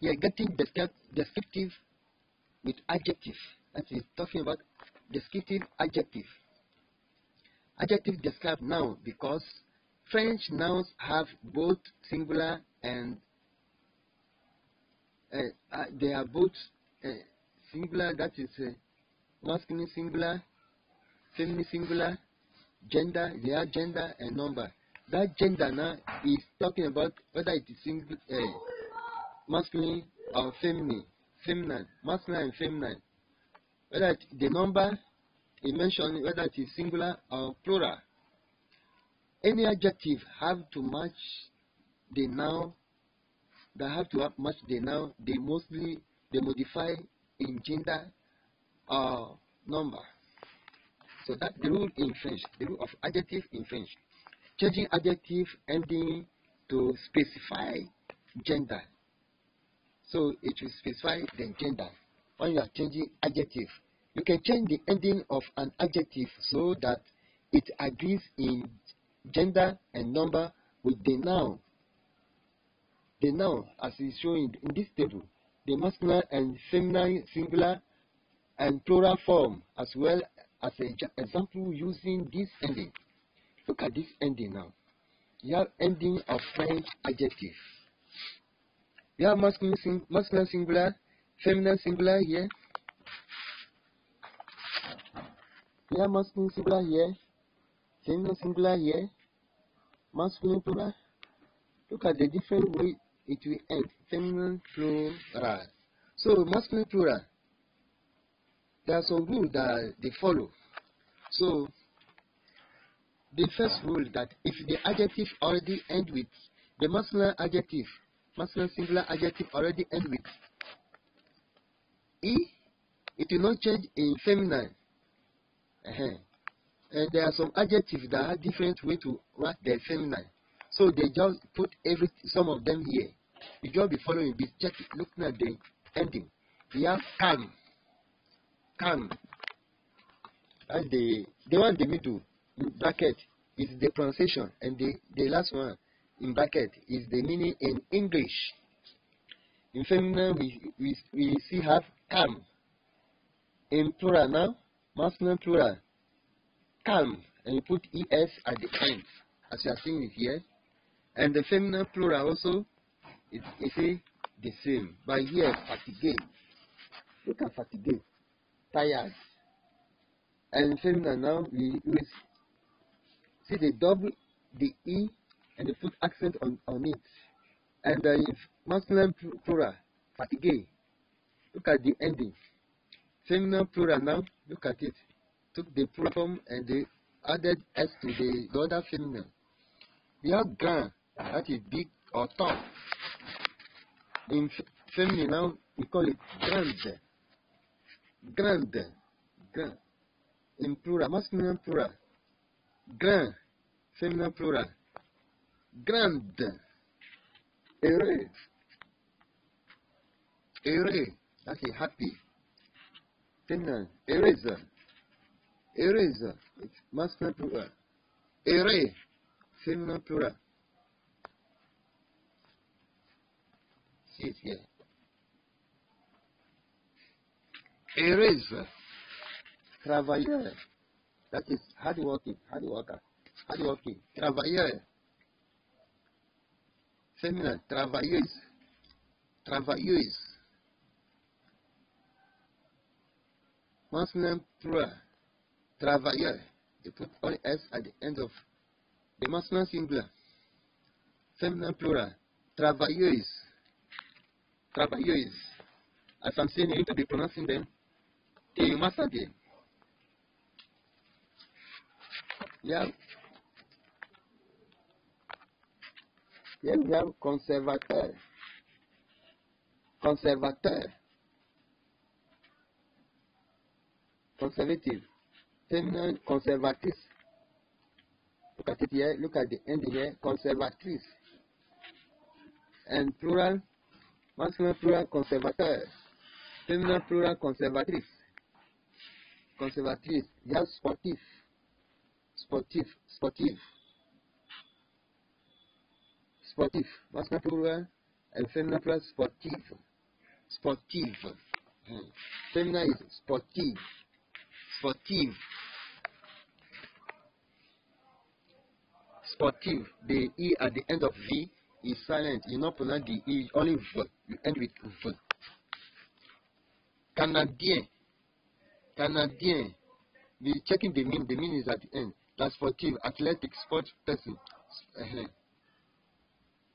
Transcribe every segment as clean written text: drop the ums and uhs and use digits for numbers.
You are getting descriptive with adjective. That is talking about descriptive adjective. Adjective describe noun because French nouns have both singular and they are both singular, that is masculine singular, feminine singular, gender, they are gender and number. That gender now is talking about whether it is single, masculine or feminine, masculine and feminine. Whether the number it mentioned, whether it is singular or plural. Any adjective have to match the noun. They have to match the noun. They modify in gender or number. So that's the rule in French. The rule of adjective in French. Changing adjective ending to specify gender. So it will specify the gender when you are changing adjective. You can change the ending of an adjective so that it agrees in gender and number with the noun. The noun, as is shown in this table, the masculine and feminine singular and plural form, as well as an example using this ending. Look at this ending now. You have ending of French adjective. You have masculine singular, feminine singular here. You have masculine singular here, feminine singular here, masculine plural. Look at the different way it will end. Feminine plural. So masculine plural, there are some rules that they follow. So the first rule that if the adjective already end with the masculine adjective, masculine singular adjective already end with E, it will not change in feminine. And there are some adjectives that are different way to write their feminine. So they just put some of them here. You just be following this, check it, looking at the ending. We have calm. Calm. That's the one in the middle in bracket is the pronunciation, and the last one in bracket is the meaning in English. In feminine we see have calm. In plural now, masculine plural, calm, and you put es at the end, as you are seeing it here. And the feminine plural also is the same. But here, fatigue. Look at fatigue, tired. And feminine now we see the double, the E, and they put accent on it. And the masculine plural, fatigue. Look at the ending. Feminine plural now, look at it. Took the plural form and they added S to the other feminine. We have grand, that is big or tall. In feminine now, we call it grande. Grande. Grand. In plural, masculine plural. Grand, feminine plural. Grande. Heureux. Heureux, that's a happy. Feminine, heureuse. Heureuse, it's masculine plural. Heureux, feminine plural. See it here. Heureuse, travailleur. That is hardworking, travailleur. Feminine, travailleuse, travailleuse. Masculine plural, travailleur. They put all S at the end of the masculine singular. Feminine plural, travailleuse, travailleuse. As I'm saying, you need to be pronouncing them till you master them. Yeah. Here we have conservateur. Conservateur. Conservative. Feminine, conservatrice. Look at it here. Look at the end here. Conservatrice. And plural, masculine plural, conservateur. Feminine plural, conservatrice. Conservatrice. You have sportif. Sportif. Sportif. Sportif. Masculine plural and feminine plural, sportif. Sportive. Feminine is sportive. Sportive. Sportive. The E at the end of V is silent. You not pronounce the E, only V. You end with V. Canadien. Canadien. Be checking the meaning. The meaning is at the end. That's sportive, athletic, sports person.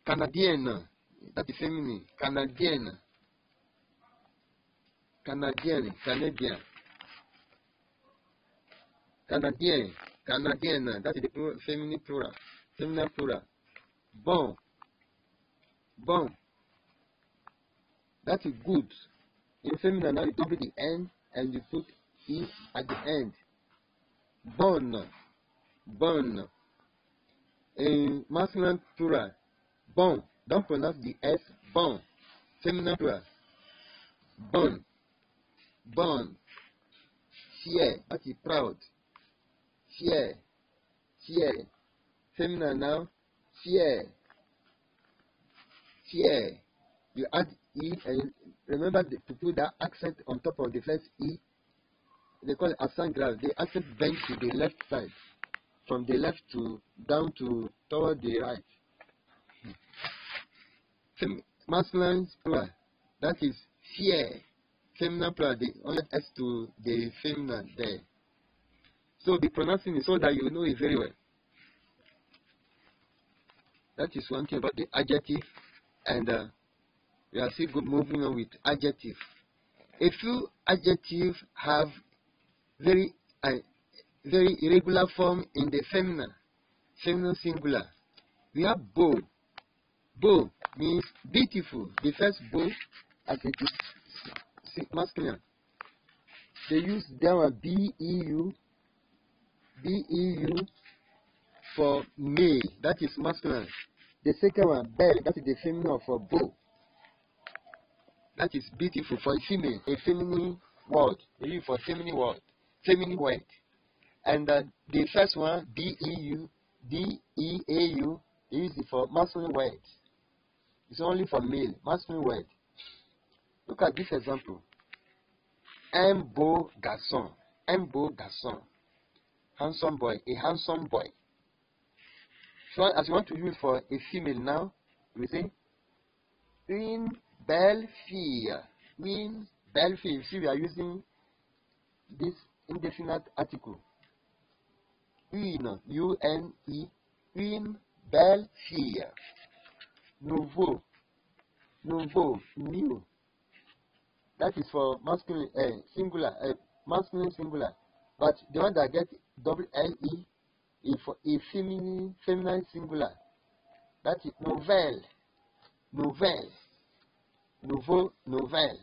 Canadienne. That is feminine. Canadienne. Canadienne. Canadian. Canadien. Canadienne. That is the feminine plural. Feminine plural. Bon. Bon. That is good. In feminine, now you double the N and you put E at the end. Bon. Bon. In masculine plural. Bon. Don't pronounce the S. Bon. Feminine plural. Bon. Bon. Fier. That is proud. Fier. Fier. Feminine now. Fier. Fier. You add E and remember to put that accent on top of the first E. They call it accent grave. The accent bends to the left side. From the left to down to toward the right. Masculine plural. That is fier. Feminine plural. The only S to the feminine there. So be pronouncing it so that you know it very well. That is one thing about the adjective, and we are still moving on with adjective. A few adjectives have very irregular form in the feminine singular. We have beau. Beau means beautiful. The first beau as it is masculine. They use that one B-E-U for male. That is masculine. The second one, belle, that is the feminine for beau. That is beautiful for a female, a feminine word. They use for feminine word. Feminine word. And the first one, D-E-U, D-E-A-U, they use it for masculine word. It's only for male, masculine word. Look at this example. Un beau garçon. Un beau garçon. Handsome boy. A handsome boy. So as you want to use for a female now, we say une belle fille. Une belle fille. See, we are using this indefinite article. Une, U-N-E, une belle fille. Nouveau, nouveau, new. That is for masculine singular, masculine singular. But the one that gets double L-E is for a feminine singular. That is nouvelle, nouvelle, nouveau, nouvelle.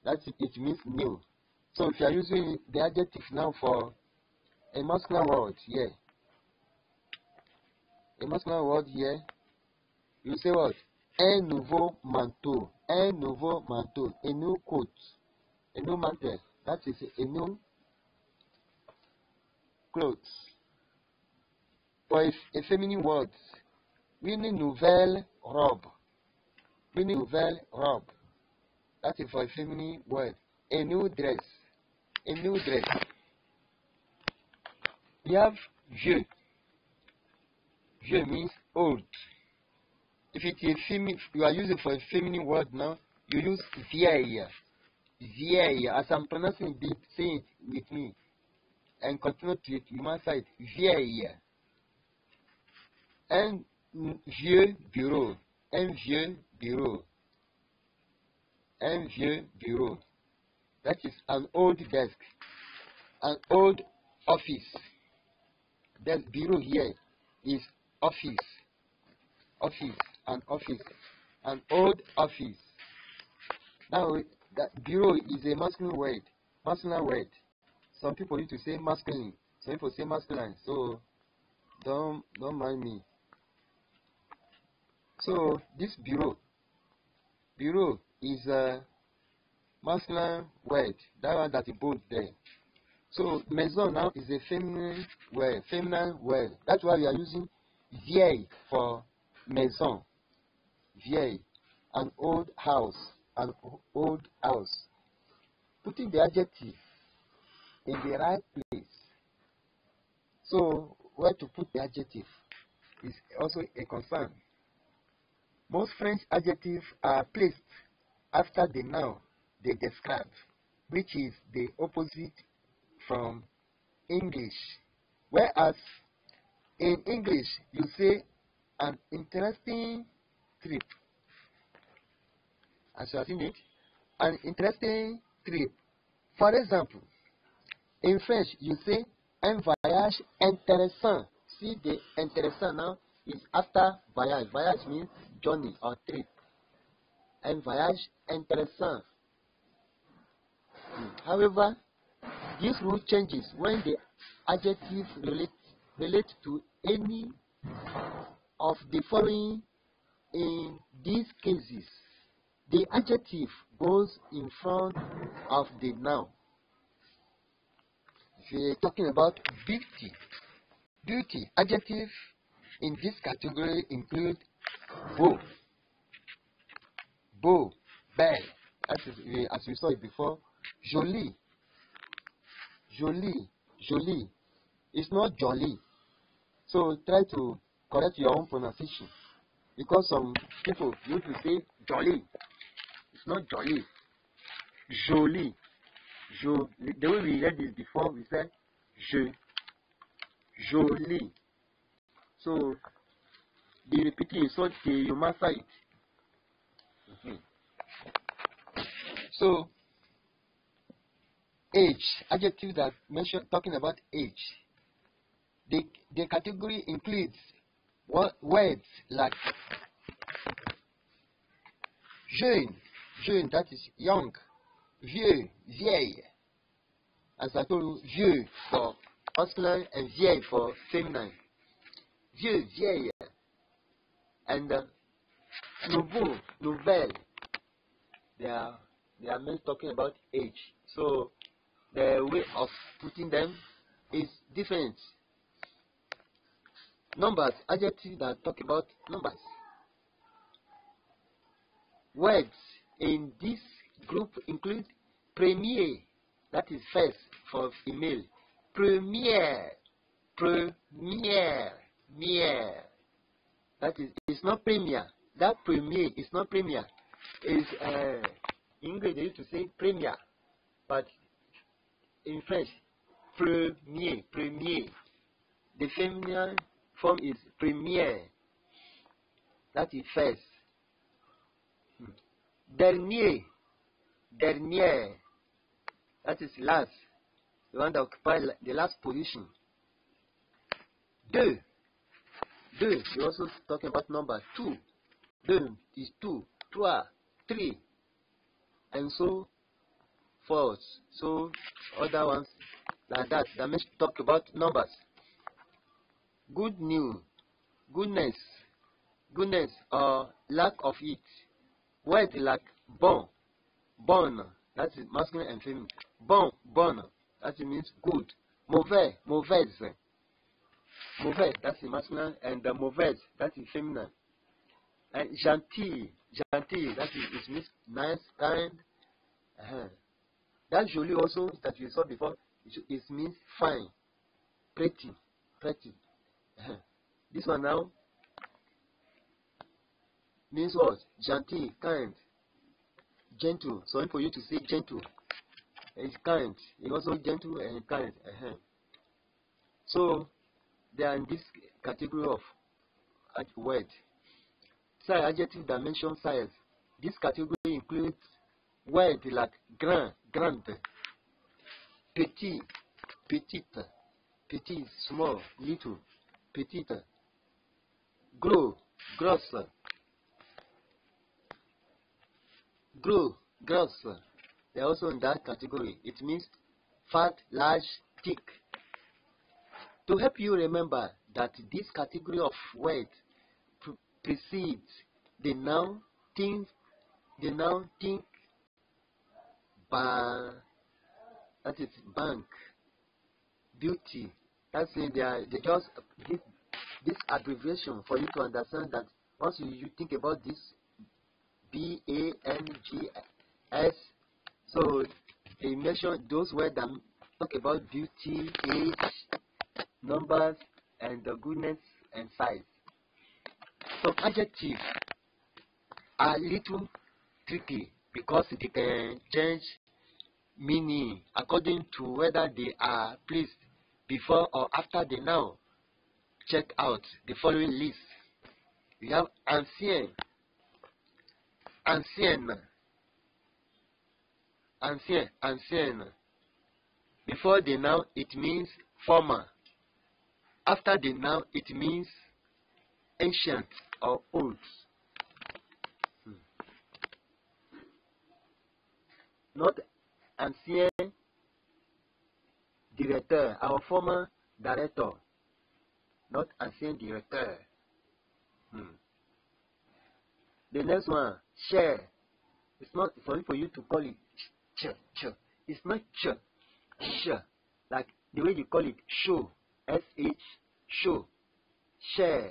That it means new. So if you are using the adjective now for a masculine word here, a masculine word here, you say what? Un nouveau manteau. Un nouveau manteau. A new coat. A new mantle. That is a new clothes. For a feminine word, une nouvelle robe. Une nouvelle robe. That is for a feminine word. A new dress. A new dress. We have vieux. Vieux means old. If it is female, you are using for a feminine word now, you use vieille. Vieille. As I'm pronouncing it, say it with me. And continue to it with my side. Vieille. Un vieux bureau. Un vieux bureau. Un vieux bureau. That is an old desk. An old office. The bureau here is office. Office. An office. An old office. Now, that bureau is a masculine word. Masculine word. Some people need to say masculine. Some people say masculine. So, don't mind me. So, this bureau is a masculine word. That one that is bold there. So, maison now is a feminine word. That's why we are using vieille for maison. Vieille, an old house. an old house. Putting the adjective in the right place. So, where to put the adjective is also a concern. Most French adjectives are placed after the noun they describe, which is the opposite from English. Whereas in English, you say an interesting trip. As you have seen it, an interesting trip. For example, in French, you say un voyage intéressant. See, the intéressant now is after voyage. Voyage means journey or trip. Un voyage intéressant. However, this rule changes when the adjective relates to any of the following. In these cases, the adjective goes in front of the noun. If we are talking about beauty, adjectives in this category include beau, belle, as we saw it before, jolie. It's not jolly. So try to correct your own pronunciation, because some people used to say jolly. It's not jolly. Jolie. The way we read this before, we said jolie. So be repeating so till you master it. So age, adjective that talking about age. The category includes words like jeune, that is young, vieux, vieille. As I told you, vieux for masculine and vieille for feminine. Vieux, vieille, and nouveau, nouvelle. They are men talking about age. So the way of putting them is different. Numbers, adjectives that talk about numbers. Words in this group include premier, that is first for female. Première, that is, it's not premier. That premier is not premier. It's in English they used to say premier, but in French, premier. The feminine form is première, that is first. Dernier, that is last, the one that occupies the last position. Deux, we also talking about number. Deux is two, trois, three, and so forth. So other ones like that may talk about numbers. Good news, goodness or lack of it. Word like bon, that is masculine and feminine. Bon, that means good. Mauvaise, that is masculine, and mauvaise, that is feminine. And gentil, that is it means nice, kind. That jolie also that we saw before, it means fine, pretty. This one now means what? Gentil, kind, gentle. Sorry for you to say gentle. It's kind. It's also gentle and kind. So they are in this category of word. Size, adjective that mention size. This category includes words like grand, petit, petite, small, little, petite, gros, gross. They are also in that category. It means fat, large, thick. To help you remember that this category of words precedes the noun think, that is bank, beauty. That's it. They just give this abbreviation for you to understand that once you think about this B-A-N-G-S. So they mention those words that talk about beauty, age, numbers, and the goodness and size. Some adjectives are little tricky because they can change meaning according to whether they are placed before or after the noun. Check out the following list. We have ancien, ancienne, ancien, ancienne. Before the noun, it means former. After the noun, it means ancient or old. Not ancien directeur, our former director. Not ancien directeur. The next one, share. It's not for you to call it ch. It's not ch. Like the way you call it show. S-H, show. Share.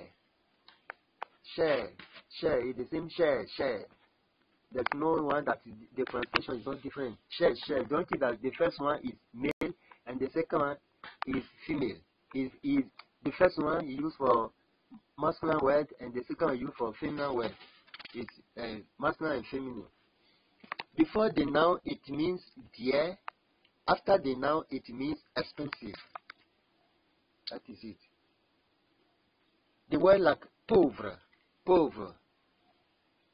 It's the same share. There's no one that the pronunciation is not different. Share. Don't think that the first one is male and the second one is female. Is the first one you use for masculine word and the second one you use for feminine word. It's masculine and feminine. Before the noun, it means dear. After the noun, it means expensive. That is it. The word like pauvre.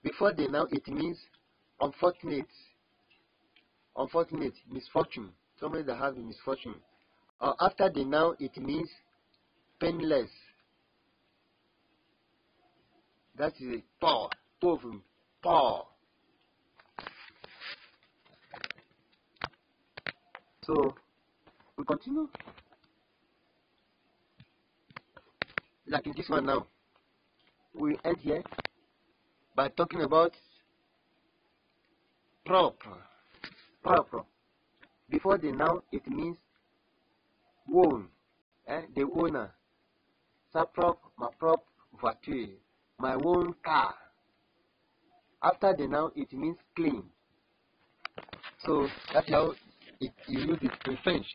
Before the noun, it means unfortunate, misfortune, somebody that has a misfortune. After the noun, it means penniless. That is a poor, poor. So we continue. Like in this one now, we end here by talking about propre. Before the noun, it means own, the owner. Sa propre, ma propre voiture, my own car. After the noun, it means clean. So that's how you use it in French.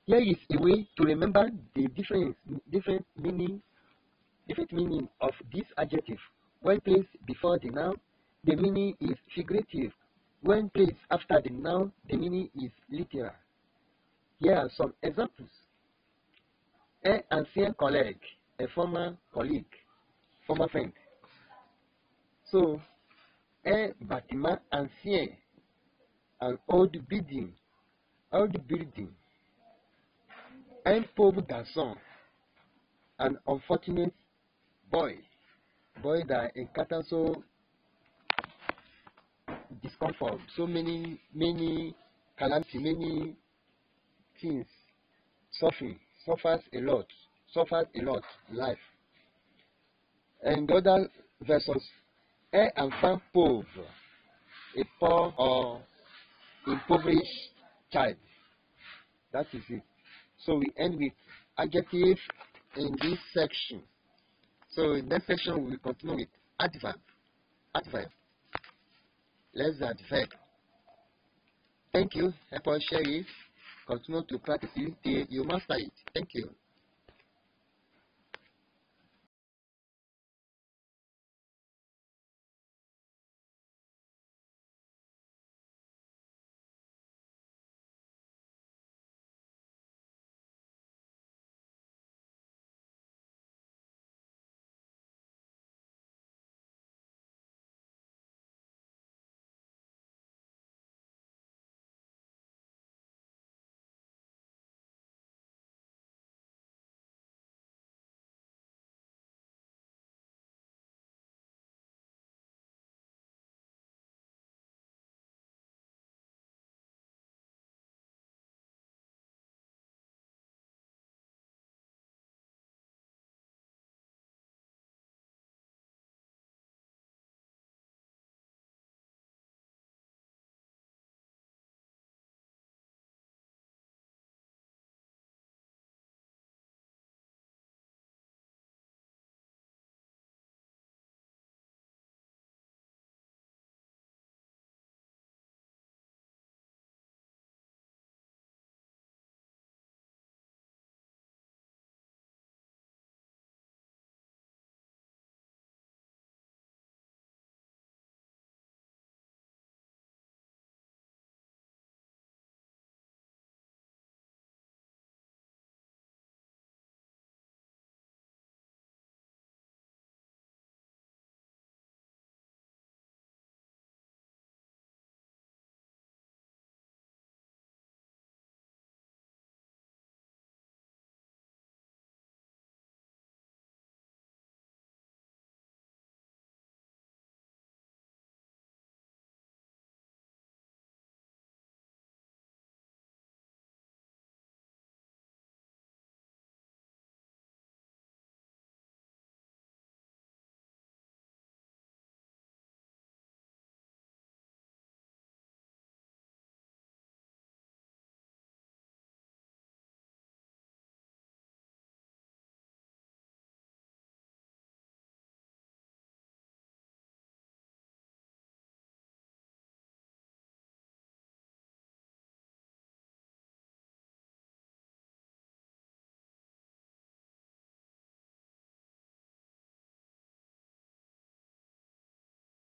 Here is a way to remember the different meaning of this adjective. When placed before the noun, the meaning is figurative. When placed after the noun, the meaning is literal. Here are some examples. Un ancien collègue, a former colleague, former friend. So, un bâtiment ancien, an old building. Un pauvre garçon, an unfortunate boy that encounters so discomfort, so many calamity, many things, suffers a lot in life. And the other verses, un enfant pauvre, a poor or impoverished child. That is it. So we end with adjective in this section. So in that section we will continue with adverb. Let's adverb. Thank you. Help us share it. Continue to practice it till you master it. Thank you.